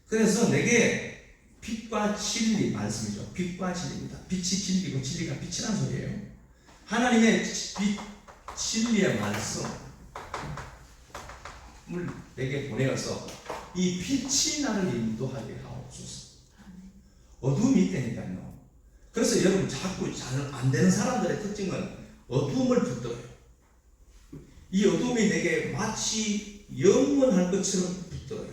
그래서 내게 빛과 진리 말씀이죠. 빛과 진리입니다. 빛이 진리고 진리가 빛이라는 소리예요. 하나님의 빛, 진리의 말씀을 내게 보내어서 이 빛이 나를 인도하게 하옵소서. 어둠이 있다니까요. 그래서 여러분 자꾸 잘 안 되는 사람들의 특징은 어둠을 붙들어요. 이 어둠이 내게 마치 영원할 것처럼 붙들어요.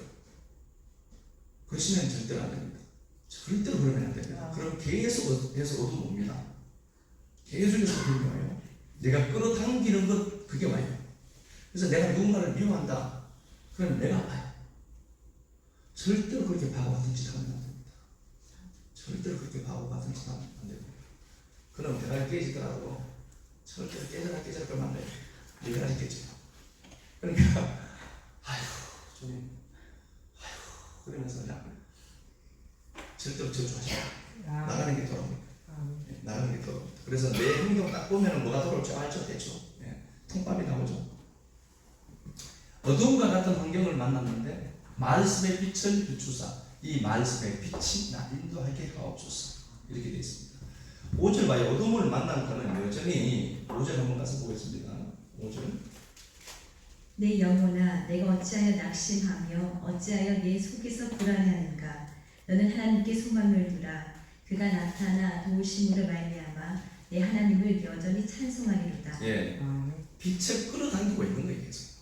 그러시면 절대로 안 됩니다. 절대로 그러면 안 됩니다. 그럼 계속해서 어둠 옵니다. 계속해서 어둠이 와요. 내가 끌어당기는 것 그게 와요. 그래서 내가 누군가를 미워한다. 그럼 내가 아파요. 절대로 그렇게 바보 같은 짓 하면 안 됩니다. 절대로 그렇게 바보 같은 짓 하면 안 됩니다. 그럼 대가리 깨지더라도 절대로 깨져라 그러면 안 돼요. 내가 아직겠죠. 그러니까 주님 그러면서 그냥 절대로 저주하지 마. 나가는 게 돌아옵니다. 나가는 게 돌아옵니다. 그래서 내 행동 딱 보면 뭐가 돌아올 줄 알죠? 대충 통밥이 나오죠. 어둠과 같은 환경을 만났는데 말씀의 빛을 비추사 이 말씀의 빛이 나 인도하게 하옵소서. 이렇게 되어 있습니다. 5절 봐요. 어둠을 만난 그는 여전히 5절 한번 가서 보겠습니다. 5절 내 영혼아 내가 어찌하여 낙심하며 어찌하여 내 속에서 불안해하는가. 너는 하나님께 소망을 두라. 그가 나타나 도우심으로 말미암아 내 하나님을 여전히 찬송하리로다. 예, 빛을 끌어당기고 있는 거예요. 계속.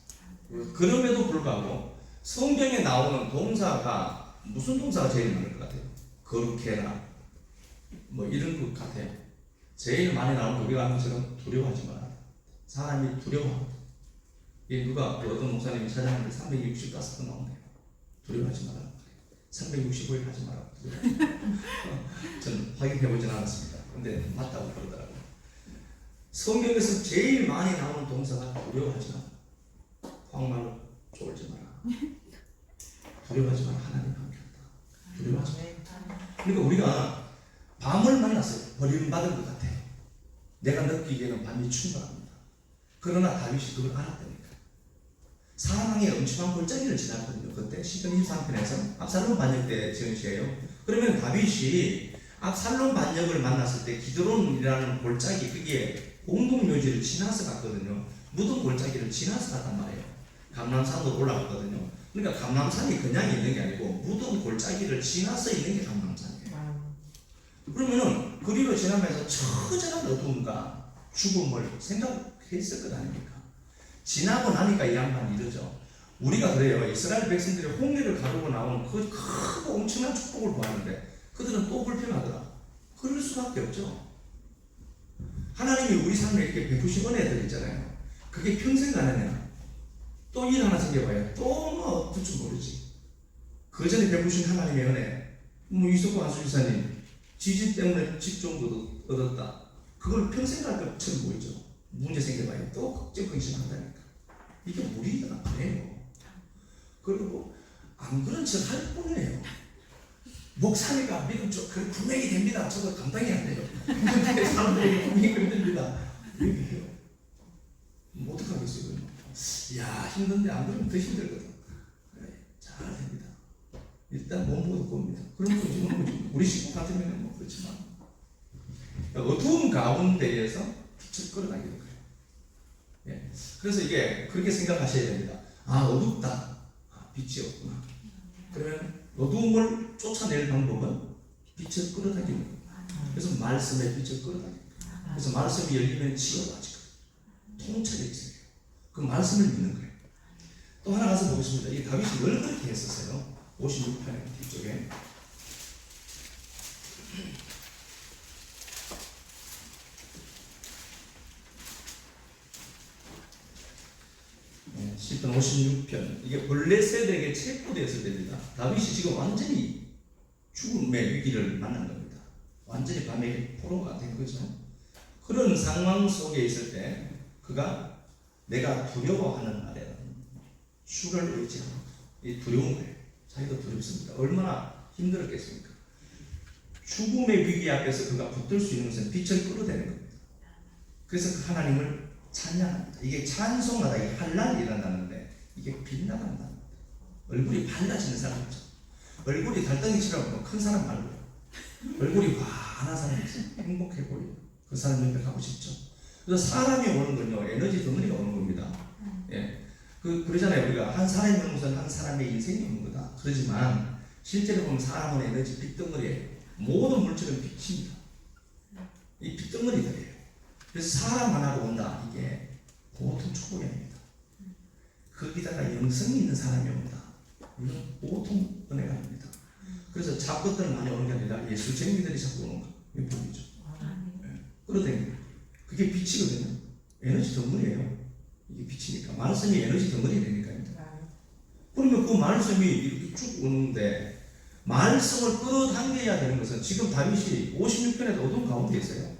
그럼에도 불구하고 성경에 나오는 동사가 무슨 동사가 제일 많을 것 같아요? 거룩해라 뭐 이런 것 같아요. 제일 많이 나오는 거 우리가 하는 것처럼 두려워하지 마라. 사람이 두려워합니다. 이 누가 어떤 목사님이 찾아하는데 365번 나오네요. 두려워하지 마라. 365일 하지 마라. 저는 확인해보진 않았습니다. 근데 맞다고 그러더라고요. 성경에서 제일 많이 나오는 동사가 두려워하지 마라. 황마로 쫄지 마라. 두려워하지 마라. 하나님 함께한다. 두려워하지 마라. 그러니까 우리가 밤을 만났어요. 버림받은 것 같아요. 내가 느끼기에는 밤이 충분합니다. 그러나 다윗이 그걸 알았다니까. 사망의 엄청난 골짜기를 지났거든요. 그때 시편 23편에서 압살롬 반역 때 지은 시예요. 그러면 다윗이 압살롬 반역을 만났을 때 기드론이라는 골짜기 그게 공동묘지를 지나서 갔거든요. 묻은 골짜기를 지나서 갔단 말이에요. 감람산으로 올라갔거든요. 그러니까 감람산이 그냥 있는 게 아니고 묻은 골짜기를 지나서 있는 게 감람산이에요. 그러면은 그리로 지나면서 처절한 어두움과 죽음을 생각했을 것 아닙니까? 지나고 나니까 이 양반이 이러죠. 우리가 그래요. 이스라엘 백성들이 홍해를 가르고 나오는 그 크고 엄청난 축복을 보았는데 그들은 또 불평하더라. 그럴 수밖에 없죠. 하나님이 우리 삶에 이렇게 베푸신 은혜들 있잖아요. 그게 평생 가느냐? 또 일 하나 생겨봐요. 또 뭐 어떨 줄 모르지. 그 전에 베푸신 하나님의 은혜. 뭐 이석구 안수지사님 지진 때문에 집 좀 얻었다. 그걸 평생 갈 것처럼 보이죠. 문제 생겨봐요. 또 걱정한다니까. 이게 우리가 그래요. 그리고 안 그런 척 할 뿐이에요. 목사니까 믿음 그 분명히 됩니다. 저도 감당이 안 돼요. 근데 사람들이 분명히 그럽니다. 왜 해요? 뭐 어떡하겠어요? 야 힘든데 안 그러면 더 힘들거든. 그래, 잘 됩니다. 일단 몸보도 봅니다. 그런 거 지금 우리 식구 같으면 뭐 그렇지만 어두운 가운데에서 빛을 끌어당기는 거예요. 예. 그래서 이게 그렇게 생각하셔야 됩니다. 아 어둡다. 아, 빛이 없구나. 그러면 어두움을 쫓아낼 방법은 빛을 끌어당기는 거예요. 그래서 말씀에 빛을 끌어당기는 거예요. 그래서 말씀이 열리면 지어가지고 통찰이 있어요. 그 말씀을 믿는 거예요. 또 하나 가서 보겠습니다. 이 다윗이 늘 그렇게 했었어요. 56편 뒤쪽에 시편 56편 이게 블레셋에게 체포되었을 때입니다. 다윗이 지금 완전히 죽음의 위기를 만난 겁니다. 완전히 밤에 포로가 된 거죠. 그런 상황 속에 있을 때 그가 내가 두려워하는 날에는 주를 의지하는 이 두려운 거예요. 자기도 두렵습니다. 얼마나 힘들었겠습니까? 죽음의 위기 앞에서 그가 붙들 수 있는 것은 빛을 끌어대는 겁니다. 그래서 그 하나님을 찬양합니다. 이게 찬송하다, 이게 환란이 일어나는데 이게 빛나간다. 얼굴이 밝아지는 사람이죠. 얼굴이 달덩이처럼 큰 사람 말고요. 얼굴이 환한 사람이 있어요. 행복해 보여요. 그 사람 옆에 가고 싶죠. 그래서 사람이 오는 건요, 에너지 덩어리가 오는 겁니다. 예. 그러잖아요. 우리가 한 사람이 오는 것은 한 사람의 인생이 오는 거다. 그러지만 실제로 보면 사람은 에너지 빛덩어리예요. 모든 물질은 빛입니다. 이 빛덩어리들이에요. 그래서 사람 하나로 온다. 이게 보통 축복이 아닙니다. 거기다가 영성이 있는 사람이 온다. 이건 보통 은혜가 아닙니다. 그래서 잡것들 많이 오는 게 아니라 예수쟁이들이 자꾸 오는 거. 이게 복이죠. 끌어당기는 그게 빛이거든요. 에너지 덩어리예요. 이게 빛이니까. 말씀이 에너지 덩어리 되니까요. 그러면 그 말씀이 이렇게 쭉 오는데 말씀을 끌어당겨야 되는 것은 지금 다윗이 56편에도 어두운 가운데 있어요.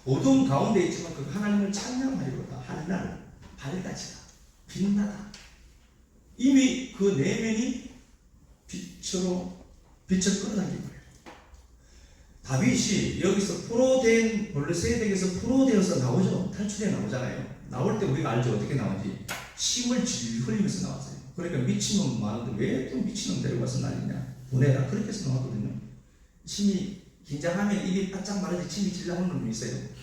어두운 가운데 있지만 그 하나님을 찬양하리로다. 한날 밝아지다. 빛나다. 이미 그 내면이 빛을 끌어당긴 거예요. 다윗이 여기서 포로된 블레셋에게서 포로되어서 나오죠. 탈출해 나오잖아요. 나올 때 우리가 알죠. 어떻게 나오지? 침을 질 흘리면서 나왔어요. 그러니까 미친놈 많은데 왜 또 미친놈 데려가서 난리냐. 보내라. 그렇게 해서 나왔거든요. 침이 긴장하면 입이 바짝 마르지 침이 질 나오는 놈이 있어요.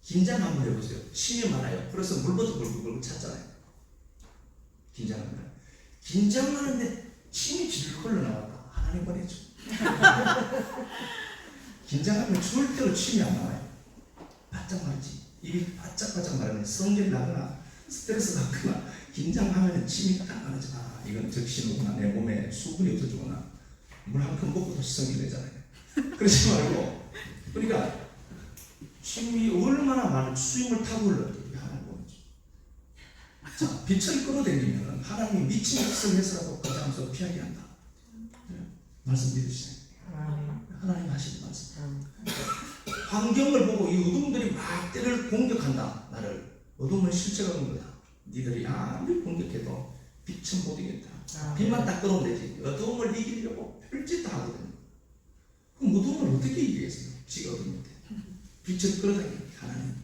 긴장 한번 해보세요. 침이 많아요. 그래서 물부터 걸고 찾잖아요. 긴장하면. 긴장하는데 침이 질 흘러나왔다. 하나님 보내줘. 긴장하면 절대로 침이 안 나와요. 바짝 마르지. 입이 바짝바짝 마르면 성질 나거나 스트레스 받거나 긴장하면 침이 딱 나르지. 아, 이건 적신호구나. 내 몸에 수분이 없어지거나 물 한 컵 먹고 다시 성질 내잖아요. 그러지 말고 그러니까 침이 얼마나 많은 수임을 타고 흘러요. 하나님 보내줘. 자, 빛을 끌어당기면 하나님이 미친 짓을 해서라도 그 장소 피하게 한다. 말씀 믿으시나요? 하나님 하시는 말씀. 환경을 보고 이 어둠들이 막 때를 공격한다. 나를. 어둠은 실제가 오는 거다. 니들이 아무리 공격해도 빛은 못 이겼다. 빛만 딱 끌어오면 되지. 어둠을 이기려고 별짓 다 하거든요. 그럼 어둠을 어떻게 이기겠어요? 지가 어둠인데. 빛을 끌어당기는 하나님.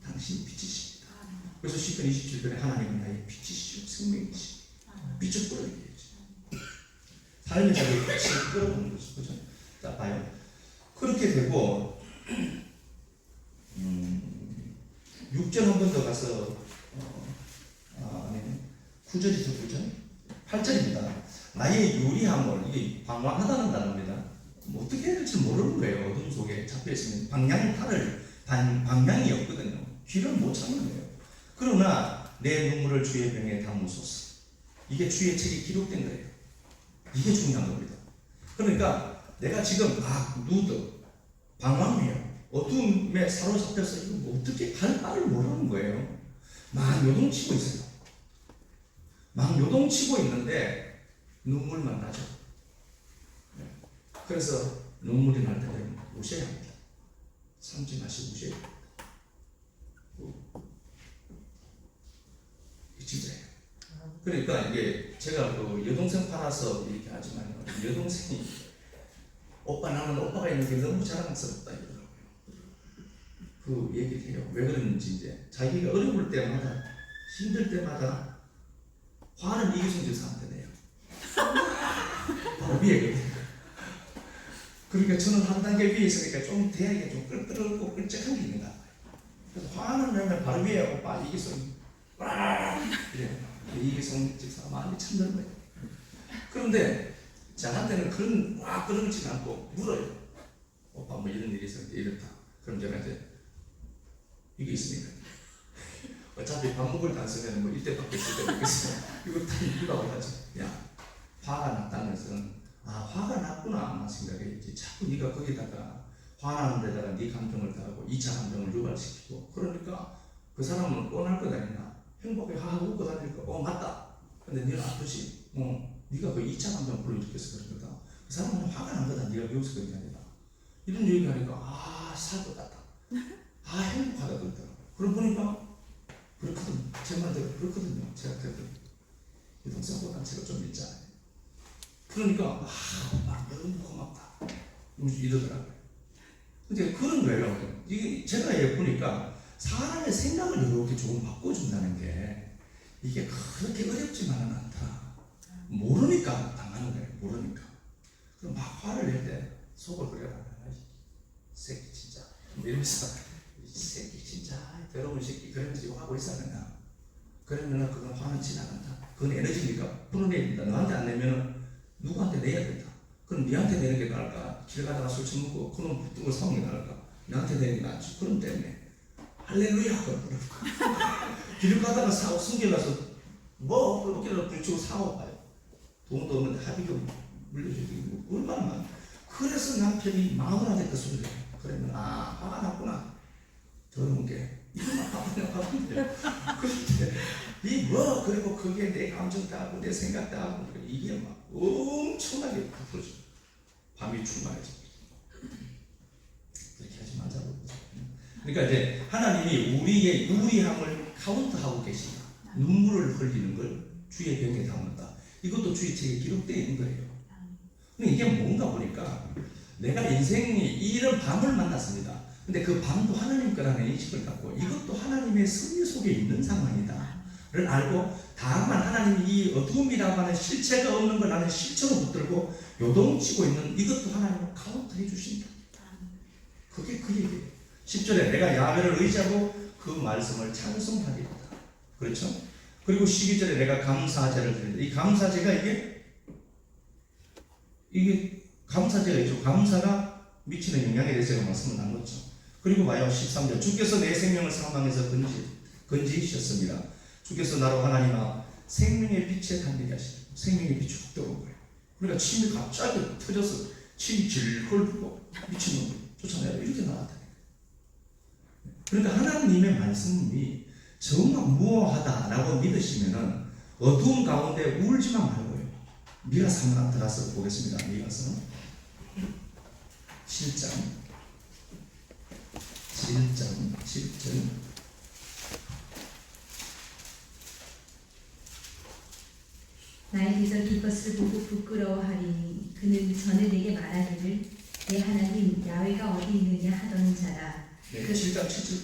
당신이 빛이십니다. 그래서 시편 27편에 하나님은 나의 빛이시오 생명이시오. 빛을 끌어들이지. 삶의 자리에 빛을 끌어오는 거죠. 그죠? 자, 봐요. 그렇게 되고 6절 한 번 더 가서 9절이죠. 9절? 8절입니다. 나의 요리함을, 이게 방황하다는 단어입니다. 뭐 어떻게 해야 될지 모르는 거예요. 어둠 속에 잡혀있으면 방향이 없거든요. 귀를 못 찾는 거예요. 그러나 내 눈물을 주의 병에 담으소서. 이게 주의 책에 기록된 거예요. 이게 중요한 겁니다. 그러니까 내가 지금 방황해요. 어둠에 사로잡혀서 이거 뭐 어떻게 갈 바를 모르는 거예요. 막 요동치고 있어요. 막 요동치고 있는데 눈물만 나죠. 그래서 눈물이 날 때는 우셔야 합니다. 참지 마시고 우셔야 합니다. 진짜예요. 그러니까 이게 제가 그 여동생 팔아서 이렇게 하지만 여동생이 오빠 나는 오빠가 있는 게 너무 자랑스럽다 이러더라고요. 그 얘기를 해요. 왜 그러는지 이제 자기가 어려울 때마다 힘들 때마다 화는 이기순 집사한테 내요. 바로 위에 그러니까 저는 한 단계 위에 있으니까 좀 대하게 좀 끌끌고 끌적한 게 있는가 봐요. 그래서 화는 내면 바로 위에 오빠 이기순 이래요. 이기순 집사가 마음이 참 넓어요. 그런데 저한테는 그러진 않고 물어요. 오빠 뭐 이런 일이 있었는데 이렇다. 그럼 제가 이제 이게 있으니까 어차피 밥 먹을 때 안 쓰면 뭐 이때밖에 있을 때 모르겠어. 이거 다 이유라고 하지. 야, 화가 났다는 것은 화가 났구나 아마 생각했지. 자꾸 네가 거기다가 화나는 데다가 네 감정을 더하고 2차 감정을 유발시키고 그러니까 그 사람은 뻔할 거 아니냐. 행복해 하고 웃고 다니니까 맞다. 근데 네가 아프지. 네가 그 2차 감정 불러일으켜서 그런 거다. 그 사람은 화가 난 거다. 네가 배워서 그런 게 아니다. 이런 얘기하니까 살 것 같다. 행복하다 그러더라고요. 그러고 보니까 그렇거든요. 제 말대로 그렇거든요. 제가 그래도 유동성보다 제가 좀 있잖아요. 그러니까 너무 고맙다 이러더라고요. 근데 그런 거예요. 이게 제가 보니까 사람의 생각을 이렇게 조금 바꿔준다는 게 이게 그렇게 어렵지만은 않다. 모르니까 당하는 거예요. 모르니까. 그럼 막 화를 낼 때 속을 그려라. 새끼 진짜 이러면서 이 새끼 진짜 더러운 새끼 그러면서 욕하고 있었느냐. 그러면 그건 화는 지나간다. 그건 에너지니까 풀어내야 된다. 너한테 안 내면 누구한테 내야 된다. 그럼 니한테 내는 게 나을까? 길 가다가 술 처먹고 그놈 붙든 걸 사오는 게 나을까? 나한테 내는 게 낫지. 그럼 때문에 할렐루야 그러더라고. 길 가다가 숨겨가서 뭐 어깨를 부딪히고 사고 봐요. 돈도 없는데 합의금 물려주기 얼마나 많아. 그래서 남편이 마음을 하겠다 소리를 해요. 그러면 화가 났구나. 더러운 게 이거만 바쁜데 그런데 그리고 그게 내 감정도 하고 내 생각도 하고 이게 막 엄청나게 부풀어져. 밤이 충만해져. 그렇게 하지 말자고. 그러니까 이제 하나님이 우리의 우리함을 카운트하고 계신다. 눈물을 흘리는 걸 주의 병에 담는다. 이것도 주의 책에 기록되어 있는 거예요. 근데 이게 뭔가 보니까 내가 인생이 이런 밤을 만났습니다. 근데 그 밤도 하나님 거라는 인식을 갖고 이것도 하나님의 섭리 속에 있는 상황이다를 알고 다만 하나님이 이 어둠이라고 하는 실체가 없는 걸 나는 실체로 붙들고 요동치고 있는 이것도 하나님은 카운트해 주신다. 그게 그 얘기예요. 10절에 내가 야훼를 의지하고 그 말씀을 찬송하리로다. 그렇죠? 그리고 12절에 내가 감사제를 드린다. 이 감사제가 이게 감사제가 있죠. 감사가 미치는 영향에 대해서 제가 말씀을 나눴죠. 그리고 봐요. 13절 주께서 내 생명을 사망에서 건지셨습니다. 주께서 나로 하나님아 생명의 빛에 담기게 하시고 생명의 빛이 훅 들어온 거예요. 그러니까 침이 갑자기 터져서 침이 질걸 흘고 미친놈을 쫓아내라 이렇게 나왔다. 그러니까 하나님의 말씀이 정말 무호하다라고 믿으시면은 어두운 가운데 울지만 말고요. 미가서 한번 들어가서 보겠습니다. 미가서 7장 7절 나에게서 이것을 보고 부끄러워하리니 그는 전에 내게 말하기를 내 하나님 야훼가 어디 있느냐 하던 자라. 네, 7장 7절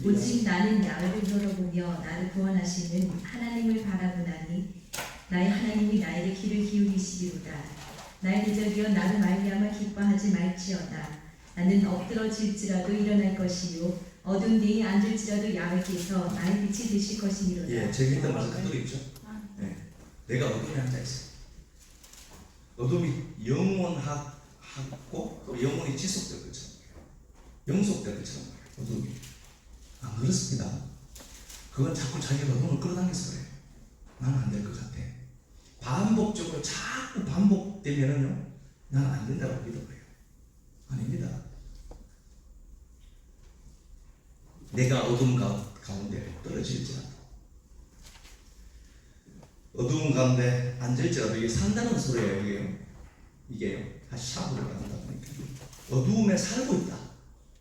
오직 나는 야외를 돌아보며 나를 구원하시는 하나님을 바라보나니 나의 하나님이 나에게 귀를 기울이시리로다. 나의 대적이여 나를 말미암아 기뻐하지 말지어다. 나는 엎드러질지라도 일어날 것이요 어두운 데에 앉을지라도 야외께서 나의 빛이 되실 것이니로다. 예, 재미있는 말씀 그대로 있죠. 예, 내가 어둠에 앉아 있어. 어둠이 영원하고 또 영원히 지속될 것처럼, 영속될 것처럼 어둠이. 안 그렇습니다. 그건 자꾸 자기가 어둠을 끌어당겨서 그래요. 나는 안 될 것 같아. 반복적으로 자꾸 반복되면은요, 나는 안 된다고 믿어버려요. 아닙니다. 내가 어둠 가운데 떨어질지라도, 어두운 가운데 앉을지라도, 이게 산다는 소리예요. 이게요. 다시 샤브를 받는다 보니까 어두움에 살고 있다.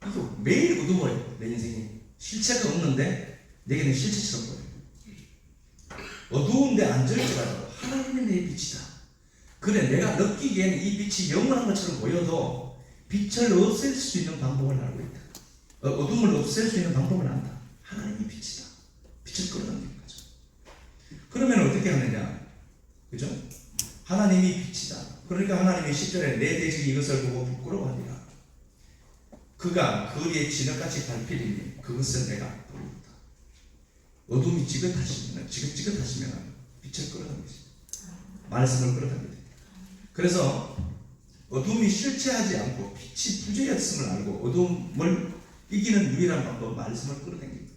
이거 매일 어두워요. 내 인생이 실체가 없는데 내게는 실체처럼 보여요. 어두운데 앉을지라도 하나님의 내 빛이다. 그래, 내가 느끼기에는 이 빛이 영원한 것처럼 보여도 빛을 없앨 수 있는 방법을 알고 있다. 어둠을 없앨 수 있는 방법을 안다. 하나님의 빛이다. 빛을 끌어당기는 거죠. 그러면 어떻게 하느냐? 그죠? 하나님이 빛이다. 그러니까 하나님이 10절에 내 대적이 이것을 보고 부끄러워하리라. 그가 거리에 진흙같이 밟히리니 그것은 내가 보리로다. 어둠이 지긋하시면 빛을 끌어당기지. 말씀을 끌어당기지. 그래서 어둠이 실체하지 않고 빛이 부재했음을 알고 어둠을 이기는 유일한 방법, 말씀을 끌어당깁니다.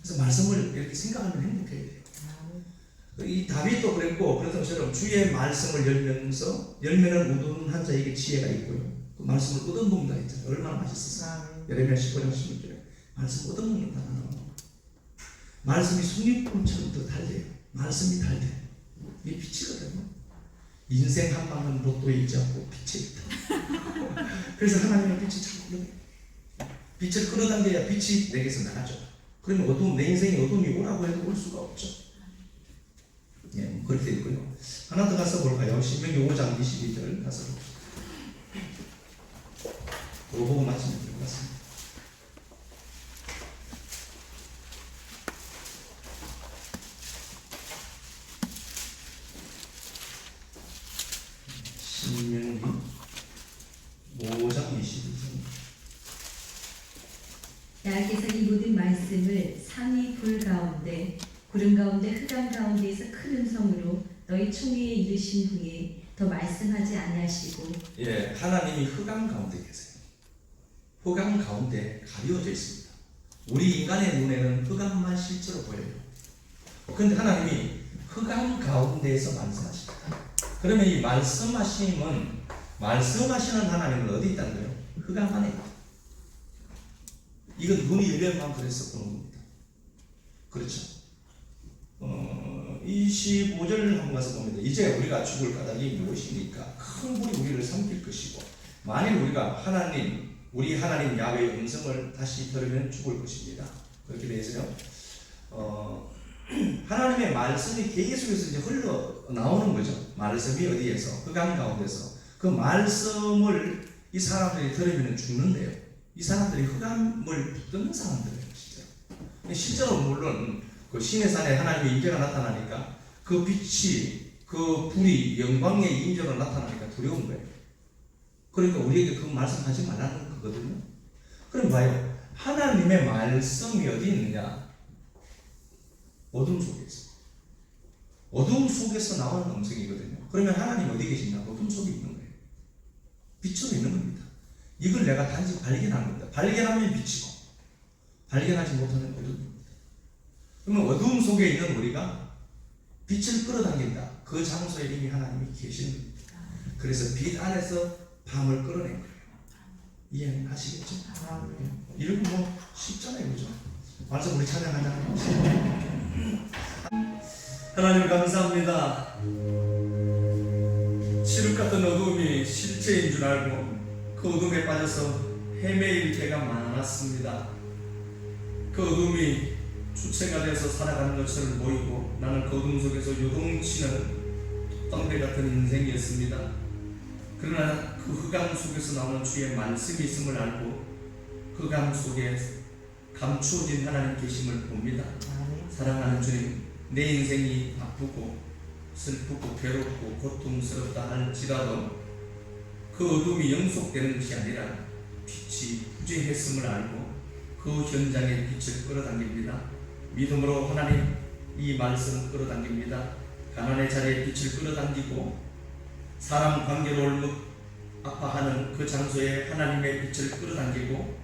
그래서 말씀을 이렇게 생각하면 행복해야 돼요. 이 다윗도 그랬고, 그런 것처럼 주의 말씀을 열면은 우둔한 자에게 지혜가 있고요. 그 말씀을 얻어먹는다 했잖아요. 얼마나 맛있었어요. 예레미야 15장 16절에 말씀 얻어먹는다. 말씀이 송이꿀처럼 더 달래요. 말씀이 달대. 이게 빛이거든요. 인생 한 방은 로또에 있지 않고 빛에 있다. 그래서 하나님의 빛이 자꾸 끌어내요. 빛을 끌어당겨야 빛이 내게서 나가죠. 그러면 어두움, 내 인생에 어둠이 오라고 해도 올 수가 없죠. 예, 그렇게 되어 있고요. 하나 더 가서 볼까요? 신명기 5장 22절 가서 봅시다. 그거 보고 마치면 될 것 같습니다. 신명기 5장 22절. 여호와께서 이 모든 말씀을 상위 불 가운데 구름 가운데 흑암 가운데에서 큰 음성으로 너희 총회에 이르신 후에 더 말씀하지 아니하시고. 예, 하나님이 흑암 가운데 계세요. 흑암 가운데 가려져 있습니다. 우리 인간의 눈에는 흑암만 실제로 보여요. 그런데 하나님이 흑암 가운데에서 말씀하십니다. 그러면 이 말씀하시는 하나님은 어디 있다는 거예요? 흑암 안에 있다. 이건 눈이 열려만 그래서 보는 겁니다. 그렇죠? 25절 한번 가서 봅니다. 이제 우리가 죽을 까닭이 무엇입니까? 큰 불이 우리를 삼킬 것이고, 만일 우리가 우리 하나님 야훼의 음성을 다시 들으면 죽을 것입니다. 그렇게 되어 있어요. 하나님의 말씀이 계속해서 이제 흘러나오는 거죠. 말씀이 어디에서? 흑암 가운데서. 그 말씀을 이 사람들이 들으면 죽는데요. 이 사람들이 흑암을 붙드는 사람들이에요. 실제로 물론 그 신의 산에 하나님의 임재가 나타나니까 그 빛이, 그 불이 영광의 임재로 나타나니까 두려운 거예요. 그러니까 우리에게 그 말씀하지 말라는 거거든요. 그럼 봐요. 하나님의 말씀이 어디 있느냐? 어둠 속에 있어요. 어둠 속에서 나오는 음성이거든요. 그러면 하나님 어디 계시냐? 어둠 속에 있는 거예요. 빛으로 있는 겁니다. 이걸 내가 단지 발견한 겁니다. 발견하면 빛이고, 발견하지 못하면 어둠입니다. 그러면 어둠 속에 있는 우리가 빛을 끌어당긴다. 그 장소에 이미 하나님이 계시는 겁니다. 그래서 빛 안에서 밤을 끌어낸 거예요. 이해하시겠죠? 이런 거 뭐 쉽잖아요, 그죠? 말씀 우리 찬양하자. 하나님 감사합니다. 칠흑 같은 어둠이 실체인 줄 알고 그 어둠에 빠져서 헤매일 때가 많았습니다. 그 어둠이 주체가 되어서 살아가는 것처럼 보이고 나는 그 어둠 속에서 요동치는 덩대 같은 인생이었습니다. 그러나 그 흑암 속에서 나오는 주의 말씀이 있음을 알고 흑암 속에 감추어진 하나님 계심을 봅니다. 사랑하는 주님, 내 인생이 아프고 슬프고 괴롭고 고통스럽다 할지라도 그 어둠이 영속되는 것이 아니라 빛이 부재했음을 알고 그 현장에 빛을 끌어당깁니다. 믿음으로 하나님 이 말씀을 끌어당깁니다. 가난의 자리에 빛을 끌어당기고 사람 관계로 얼룩 아파하는 그 장소에 하나님의 빛을 끌어당기고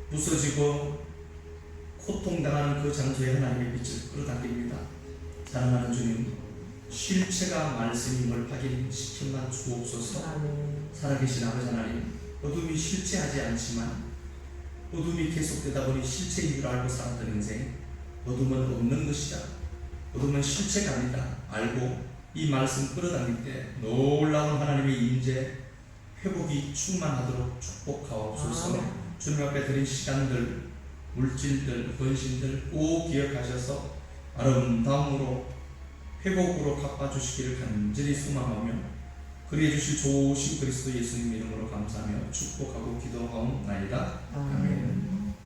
부서지고 고통당하는 그 장소에 하나님의 빛을 끌어당깁니다. 사랑하는 주님, 실체가 말씀임을 확인시켜만 주옵소서. 살아계신 아버지 하나님, 어둠이 실체하지 않지만 어둠이 계속되다 보니 실체인 줄 알고 살았던 인생, 어둠은 없는 것이다, 어둠은 실체가 아니다 알고 이 말씀 끌어당길 때 놀라운 하나님의 임재, 회복이 충만하도록 축복하옵소서. 주님 앞에 드린 시간들, 물질들, 헌신들 꼭 기억하셔서 아름다움으로 회복으로 갚아주시기를 간절히 소망하며 그리해 주실 좋으신 그리스도 예수님 이름으로 감사하며 축복하고 기도하옵나이다.